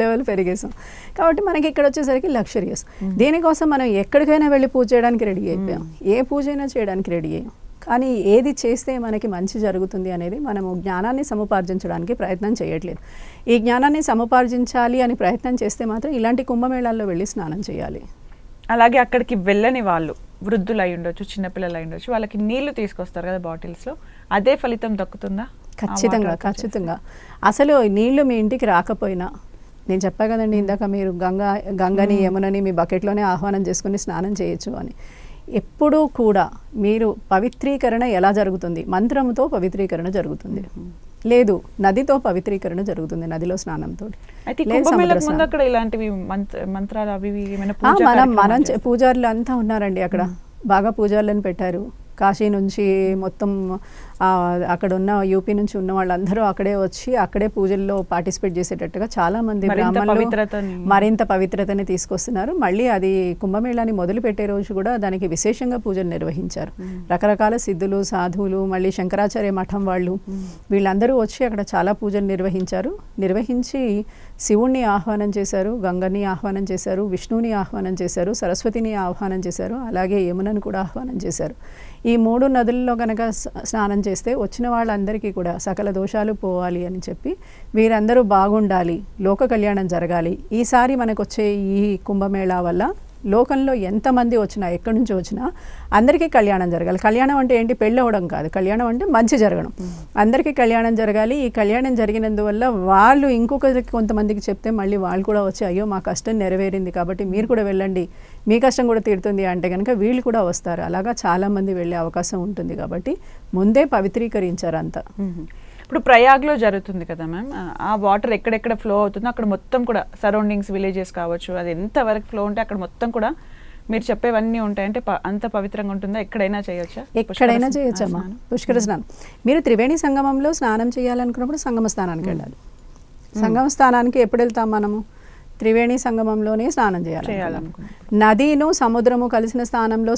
లెవెల్ పెరిగేసాం. కాబట్టి మనకి ఇక్కడ వచ్చేసరికి లగ్జరియస్. దీనికోసం మనం ఎక్కడికైనా వెళ్ళి పూజ చేయడానికి రెడీ అయిపోయాం, ఏ పూజ అయినా చేయడానికి రెడీ అయ్యాం. కానీ ఏది చేస్తే మనకి మంచి జరుగుతుంది అనేది మనము జ్ఞానాన్ని సముపార్జించడానికి ప్రయత్నం చేయట్లేదు. ఈ జ్ఞానాన్ని సముపార్జించాలి అని ప్రయత్నం చేస్తే మాత్రం ఇలాంటి కుంభమేళాల్లో వెళ్ళి స్నానం చేయాలి. అలాగే అక్కడికి వెళ్ళని వాళ్ళు, వృద్ధులు అయి ఉండొచ్చు, చిన్నపిల్లలు అయి ఉండొచ్చు, వాళ్ళకి నీళ్లు తీసుకొస్తారు కదా బాటిల్స్లో, అదే ఫలితం దక్కుతుందా? ఖచ్చితంగా. అసలు నీళ్లు మీ ఇంటికి రాకపోయినా, నేను చెప్పా కదండి ఇందాక, మీరు గంగని యమునని మీ బకెట్లోనే ఆహ్వానం చేసుకుని స్నానం చేయొచ్చు అని. ఎప్పుడూ కూడా మీరు పవిత్రీకరణ ఎలా జరుగుతుంది? మంత్రంతో పవిత్రీకరణ జరుగుతుంది, లేదు నదితో పవిత్రీకరణ జరుగుతుంది, నదిలో స్నానంతో. మనం పూజారులు అంతా ఉన్నారండి అక్కడ, బాగా పూజారులను పెట్టారు, కాశీ నుంచి మొత్తం అక్కడ ఉన్న యూపీ నుంచి ఉన్న వాళ్ళందరూ అక్కడే వచ్చి అక్కడే పూజల్లో పార్టిసిపేట్ చేసేటట్టుగా చాలామంది బ్రాహ్మణులు మరింత పవిత్రతని తీసుకొస్తున్నారు. మళ్ళీ అది కుంభమేళాని మొదలు పెట్టే రోజు కూడా దానికి విశేషంగా పూజలు నిర్వహించారు. రకరకాల సిద్ధులు, సాధువులు, మళ్ళీ శంకరాచార్య మఠం వాళ్ళు వీళ్ళందరూ వచ్చి అక్కడ చాలా పూజలు నిర్వహించి శివుణ్ణి ఆహ్వానం చేశారు, గంగని ఆహ్వానం చేశారు, విష్ణువుని ఆహ్వానం చేశారు, సరస్వతిని ఆహ్వానం చేశారు, అలాగే యమునను కూడా ఆహ్వానం చేశారు. ఈ 3 నదుల్లో కనుక స్నానం చేస్తే వచ్చిన వాళ్ళందరికీ కూడా సకల దోషాలు పోవాలి అని చెప్పి వీరందరూ బాగుండాలి, లోక కళ్యాణం జరగాలి. ఈసారి మనకు వచ్చే ఈ కుంభమేళా వల్ల లోకంలో ఎంతమంది వచ్చినా ఎక్కడి నుంచి వచ్చినా అందరికీ కళ్యాణం జరగాలి. కళ్యాణం అంటే ఏంటి? పెళ్ళి అవ్వడం కాదు. కళ్యాణం అంటే మంచి జరగడం, అందరికీ కళ్యాణం జరగాలి. ఈ కళ్యాణం జరిగినందువల్ల వాళ్ళు ఇంకొకరికి కొంతమందికి చెప్తే మళ్ళీ వాళ్ళు కూడా వచ్చి అయ్యో మా కష్టం నెరవేరింది కాబట్టి మీరు కూడా వెళ్ళండి, మీ కష్టం కూడా తీరుతుంది అంటే కనుక వీళ్ళు కూడా వస్తారు. అలాగా చాలామంది వెళ్ళే అవకాశం ఉంటుంది కాబట్టి ముందే పవిత్రీకరించారు అంతా. ఇప్పుడు ప్రయాగ్లో జరుగుతుంది కదా మ్యామ్, ఆ వాటర్ ఎక్కడెక్కడ ఫ్లో అవుతుందో అక్కడ మొత్తం కూడా సరౌండింగ్స్ విలేజెస్ కావచ్చు, అది ఎంతవరకు ఫ్లో ఉంటే అక్కడ మొత్తం కూడా మీరు చెప్పేవన్నీ ఉంటాయంటే అంత పవిత్రంగా ఉంటుందా? ఎక్కడైనా చేయొచ్చా? ఎక్కడైనా చేయొచ్చమ్మా పుష్కర స్నానం. మీరు త్రివేణి సంగమంలో స్నానం చేయాలనుకున్నప్పుడు సంగమ స్థానానికి వెళ్ళాలి. సంగమ స్థానానికి ఎప్పుడు వెళ్తాం మనము? త్రివేణి సంగమంలోనే స్నానం చేయాలనుకున్నాం. నదిను సముద్రము కలిసిన స్థానంలో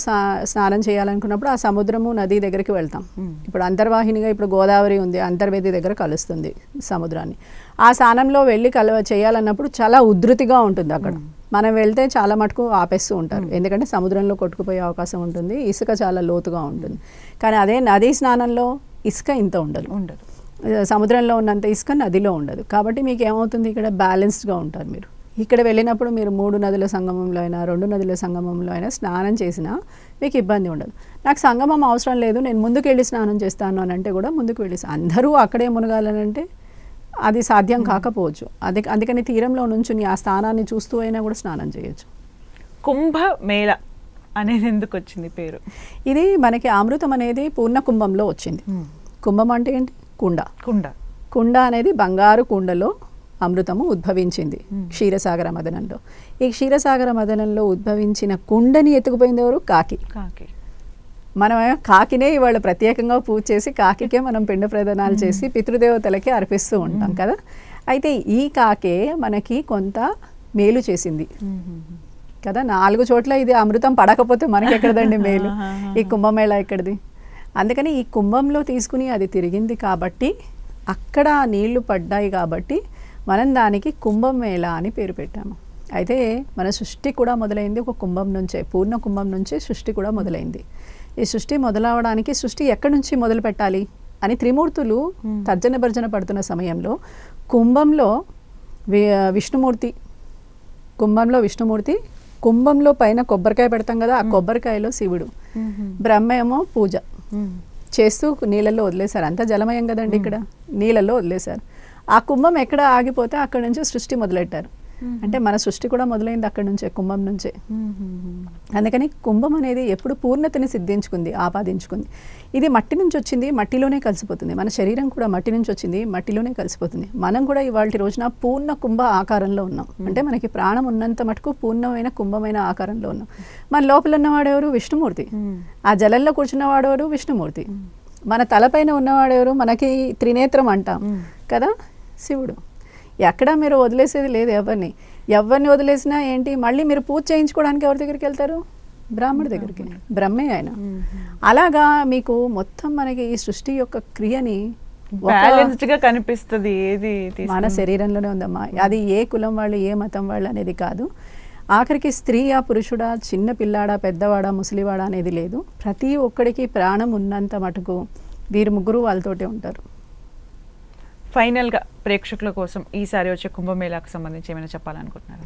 స్నానం చేయాలనుకున్నప్పుడు ఆ సముద్రము నది దగ్గరికి వెళ్తాం. ఇప్పుడు అంతర్వాహినిగా ఇప్పుడు గోదావరి ఉంది, అంతర్వేది దగ్గర కలుస్తుంది సముద్రాన్ని. ఆ స్థానంలో వెళ్ళి చేయాలన్నప్పుడు చాలా ఉధృతిగా ఉంటుంది అక్కడ. మనం వెళ్తే చాలా మటుకు ఆపేస్తూ ఉంటారు, ఎందుకంటే సముద్రంలో కొట్టుకుపోయే అవకాశం ఉంటుంది, ఇసుక చాలా లోతుగా ఉంటుంది. కానీ అదే నదీ స్నానంలో ఇసుక ఇంత ఉండదు, సముద్రంలో ఉన్నంత ఇసుక నదిలో ఉండదు. కాబట్టి మీకు ఏమవుతుంది, ఇక్కడ బ్యాలెన్స్డ్గా ఉంటారు మీరు. ఇక్కడ వెళ్ళినప్పుడు మీరు 3 నదుల సంగమంలో అయినా 2 నదుల సంగమంలో అయినా స్నానం చేసినా మీకు ఇబ్బంది ఉండదు. నాకు సంగమం అవసరం లేదు, నేను ముందుకు వెళ్ళి స్నానం చేస్తాను అని అంటే కూడా ముందుకు వెళ్ళి, అందరూ అక్కడే మునగాలనంటే అది సాధ్యం కాకపోవచ్చు. అందుకని తీరంలో నుంచుని ఆ స్థానాన్ని చూస్తూ అయినా కూడా స్నానం చేయొచ్చు. కుంభమేళ అనేది ఎందుకు వచ్చింది పేరు? ఇది మనకి అమృతం అనేది పూర్ణ కుంభంలో వచ్చింది. కుంభం అంటే ఏంటి? కుండ అనేది బంగారు కుండలో అమృతము ఉద్భవించింది క్షీరసాగర మదనంలో. ఈ క్షీరసాగర మదనంలో ఉద్భవించిన కుండని ఎత్తుకుపోయింది ఎవరు? కాకి. మనం కాకినే ఇవాళ ప్రత్యేకంగా పూజ చేసి కాకికే మనం పిండ ప్రదానాలు చేసి పితృదేవతలకి అర్పిస్తూ ఉంటాం కదా. అయితే ఈ కాకే మనకి కొంత మేలు చేసింది కదా. 4 చోట్ల ఇది అమృతం పడకపోతే మనకి ఎక్కడదండి మేలు? ఈ కుంభమేళ ఎక్కడిది? అందుకని ఈ కుంభంలో తీసుకుని అది తిరిగింది కాబట్టి, అక్కడ నీళ్లు పడ్డాయి కాబట్టి మనం దానికి కుంభమేళ అని పేరు పెట్టాము. అయితే మన సృష్టి కూడా మొదలైంది ఒక కుంభం నుంచే, పూర్ణ కుంభం నుంచే సృష్టి కూడా మొదలైంది. ఈ సృష్టి మొదలవడానికి సృష్టి ఎక్కడి నుంచి మొదలు పెట్టాలి అని త్రిమూర్తులు తర్జన భర్జన పడుతున్న సమయంలో కుంభంలో విష్ణుమూర్తి, కుంభంలో పైన కొబ్బరికాయ పెడతాం కదా, ఆ కొబ్బరికాయలో శివుడు, బ్రహ్మేమో పూజ చేస్తూ నీళ్ళల్లో వదిలేశారు. అంతా జలమయం కదండి, ఇక్కడ నీళ్ళల్లో వదిలేశారు. ఆ కుంభం ఎక్కడ ఆగిపోతే అక్కడ నుంచి సృష్టి మొదలెట్టారు. అంటే మన సృష్టి కూడా మొదలైంది అక్కడి నుంచే, కుంభం నుంచే. అందుకని కుంభం అనేది ఎప్పుడు పూర్ణతని సిద్ధించుకుంది, ఆపాదించుకుంది. ఇది మట్టి నుంచి వచ్చింది, మట్టిలోనే కలిసిపోతుంది. మన శరీరం కూడా మట్టి నుంచి వచ్చింది, మట్టిలోనే కలిసిపోతుంది. మనం కూడా ఇవాళ రోజున పూర్ణ కుంభ ఆకారంలో ఉన్నాం. అంటే మనకి ప్రాణం ఉన్నంత మటుకు పూర్ణమైన కుంభమైన ఆకారంలో ఉన్నాం. మన లోపల ఉన్నవాడెవరు? విష్ణుమూర్తి. ఆ జలంలో కూర్చున్నవాడెవరు? విష్ణుమూర్తి. మన తలపైన ఉన్నవాడెవరు? మనకి త్రినేత్రం అంటాం కదా, శివుడు. ఎక్కడ మీరు వదిలేసేది లేదు ఎవరిని వదిలేసినా ఏంటి, మళ్ళీ మీరు పూజ చేయించుకోవడానికి ఎవరి దగ్గరికి వెళ్తారు? బ్రాహ్మణుడి దగ్గరికి, బ్రహ్మే ఆయన. అలాగా మీకు మొత్తం మనకి ఈ సృష్టి యొక్క క్రియని బ్యాలెన్స్డ్గా కనిపిస్తుంది. ఏది మన శరీరంలోనే ఉందమ్మా. అది ఏ కులం వాళ్ళు, ఏ మతం వాళ్ళు అనేది కాదు. ఆఖరికి స్త్రీయా, పురుషుడా, చిన్న పిల్లాడా, పెద్దవాడా, ముసలివాడా అనేది లేదు. ప్రతి ఒక్కడికి ప్రాణం ఉన్నంత మటుకు వీరు ముగ్గురు వాళ్ళతోటే ఉంటారు. ఫైనల్గా ప్రేక్షకుల కోసం ఈసారి వచ్చే కుంభమేళాకు సంబంధించి ఏమైనా చెప్పాలనుకుంటున్నారు?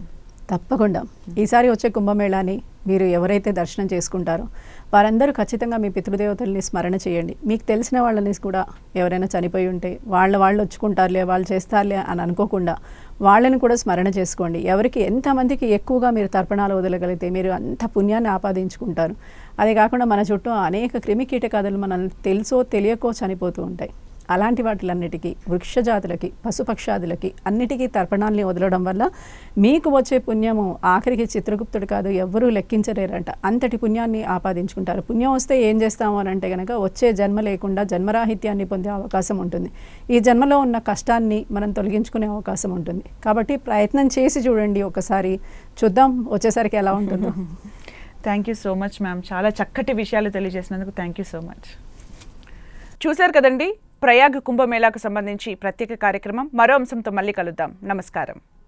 తప్పకుండా ఈసారి వచ్చే కుంభమేళాని మీరు ఎవరైతే దర్శనం చేసుకుంటారో వారందరూ ఖచ్చితంగా మీ పితృదేవతల్ని స్మరణ చేయండి. మీకు తెలిసిన వాళ్ళని కూడా ఎవరైనా చనిపోయి ఉంటే వాళ్ళు వచ్చుకుంటారులే, వాళ్ళు చేస్తారులే అని అనుకోకుండా వాళ్ళని కూడా స్మరణ చేసుకోండి. ఎవరికి ఎంతమందికి ఎక్కువగా మీరు తర్పణాలు వదలగలిగితే మీరు అంత పుణ్యాన్ని ఆపాదించుకుంటారు. అదే కాకుండా మన చుట్టూ అనేక క్రిమి కీటకాదులు మనల్ని తెలుసో తెలియకో చనిపోతూ ఉంటాయి. అలాంటి వాటిలన్నిటికీ వృక్షజాతులకి పశుపక్షాదులకి అన్నిటికీ తర్పణాల్ని వదలడం వల్ల మీకు వచ్చే పుణ్యము ఆఖరికి చిత్రగుప్తుడు కాదు ఎవ్వరూ లెక్కించలేరంట. అంతటి పుణ్యాన్ని ఆపాదించుకుంటారు. పుణ్యం వస్తే ఏం చేస్తాము అని అంటే కనుక వచ్చే జన్మ లేకుండా జన్మరాహిత్యాన్ని పొందే అవకాశం ఉంటుంది. ఈ జన్మలో ఉన్న కష్టాన్ని మనం తొలగించుకునే అవకాశం ఉంటుంది. కాబట్టి ప్రయత్నం చేసి చూడండి, ఒకసారి చూద్దాం వచ్చేసరికి ఎలా ఉంటుందో. Thank you so much ma'am, చాలా చక్కటి విషయాలు తెలియజేసినందుకు థ్యాంక్ యూ సో మచ్. చూశారు కదండి, ప్రయాగ్ కుంభమేళాకు సంబంధించి ప్రత్యేక కార్యక్రమం. మరో అంశంతో మళ్ళీ కలుద్దాం. నమస్కారం.